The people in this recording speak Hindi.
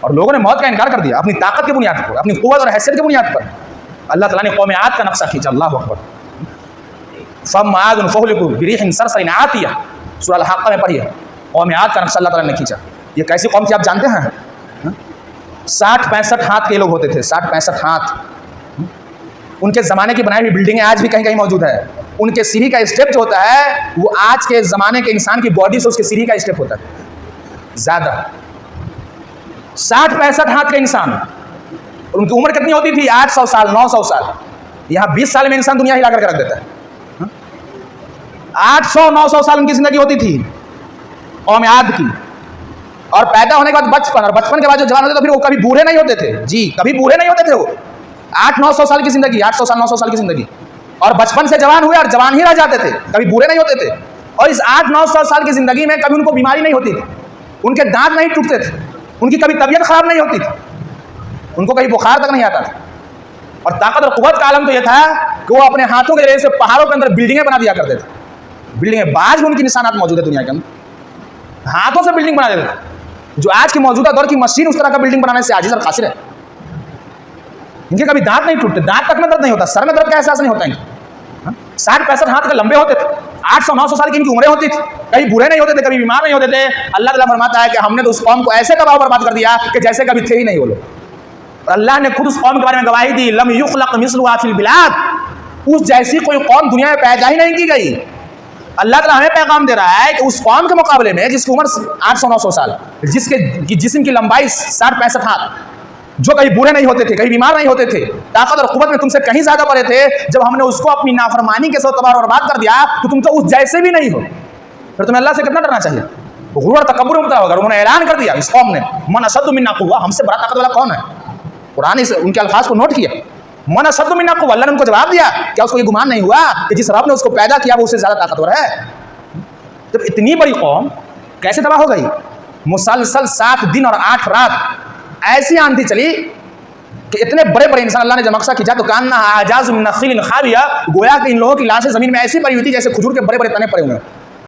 और लोगों ने मौत का इनकार कर दिया अपनी ताकत की बुनियाद पर, अपनी क़ुव्वत और हैसियत की बुनियाद पर। अल्लाह ताला ने कौम आद का नक्शा खींचा। अल्लाह अकबर। फम आद फहलिकू बिरीहिन सरसरिन आतिया, सूरह अल-हक़्क़ा में पढ़िए। कौम आद का नक्शा अल्लाह ताला ने खींचा। ये कैसी कौम थी आप जानते हैं? 60-65 हाथ के लोग होते थे, 60-65 हाथ। उनके ज़माने की बनाई हुई बिल्डिंगें आज भी कहीं कहीं मौजूद है। उनके सीढ़ी का स्टेप जो होता है वो आज के ज़माने के इंसान की बॉडी से उसके सीढ़ी का स्टेप होता है ज़्यादा। 60-65 हाथ के इंसान, उनकी उम्र कितनी होती थी? 800 साल, 900 साल। यहाँ 20 साल में इंसान दुनिया हिला करके रख देता है। 800-900 साल उनकी ज़िंदगी होती थी कौम आद की। और पैदा होने के बाद बचपन, और बचपन के बाद जो जवान होते थे फिर वो कभी बूढ़े नहीं होते थे। जी, कभी बूढ़े नहीं होते थे वो। 800-900 साल की ज़िंदगी, 800 साल 900 साल की ज़िंदगी, और बचपन से जवान हुए और जवान ही रह जाते थे, कभी बूढ़े नहीं होते थे। और इस 800-900 साल की ज़िंदगी में कभी उनको बीमारी नहीं होती थी, उनके दांत नहीं टूटते थे, उनकी कभी तबीयत खराब नहीं होती थी, उनको कभी बुखार तक नहीं आता था। और ताकत और क़ुव्वत का आलम तो यह था कि वो अपने हाथों के जरिए से पहाड़ों के अंदर बिल्डिंगें बना दिया करते थे। बिल्डिंगें, आज भी उनकी निशानात मौजूद है दुनिया के अंदर, हाथों से बिल्डिंग बना देते थे। जो आज की मौजूदा दौर की मशीन उस तरह का बिल्डिंग बनाने से आजिज़ और कासिर है। इनके कभी दांत नहीं टूटते, दांत तक में दर्द नहीं होता, सर में दर्द का एहसास नहीं होता इनके। 60-65 हाथ के लंबे होते थे, 800-900 साल की इनकी उम्रें होती थी, कभी बूढ़े नहीं होते थे, कभी बीमार नहीं होते थे। अल्लाह ताला फरमाता है कि हमने तो उस कौम को ऐसे तबाह बर्बाद कर दिया कि जैसे कभी थे ही नहीं वो लोग। और अल्लाह ने खुद उस कौम के बारे में गवाही दी, लम युखलक़ मिस्लुहा फिल बिलाद, उस जैसी कोई कौम दुनिया में पैदा ही नहीं की गई। अल्लाह ताला हमें पैगाम दे रहा है कि उस कौम के मुकाबले में जिसकी उम्र 800-900 साल, जिसके जिस्म की लंबाई 60-65 हाथ, जो कहीं बूढ़े नहीं होते थे, कहीं बीमार नहीं होते थे, ताकत और क़ुव्वत में तुमसे कहीं ज़्यादा बड़े थे, जब हमने उसको अपनी नाफरमानी के साथ तबाह और बर्बाद कर दिया तो तुम तो उस जैसे भी नहीं हो। फिर तुम्हें अल्लाह से कितना डरना चाहिए? गुरूर तकब्बुर में मुब्तला होगा। उन्होंने ऐलान कर दिया इस कौम ने, मन अशद्दु मिन्ना क़ुव्वा, हमसे बड़ा ताकत वाला कौन है? कुरान इस उनके अल्फाज को नोट किया, मन अशद्दु मिन्ना क़ुव्वा। अल्लाह ने उनको जवाब दिया, क्या उसको ये गुमान नहीं हुआ कि जिस रब ने उसको पैदा किया वो उससे ज़्यादा ताकतवर है? जब इतनी बड़ी कौम कैसे तबाह हो गई? मुसलसल 7 दिन और 8 रात ऐसी आंधी चली कि इतने बड़े बड़े इंसान अल्लाह ने जब नक्शा खींचा तो कान्ना आजाज़ मिन नख़ीलिन ख़ाविया, गोया कि इन लोगों की लाशें ज़मीन में ऐसी पड़ी हुई थी जैसे खजूर के बड़े बड़े तने पड़े हुए हैं।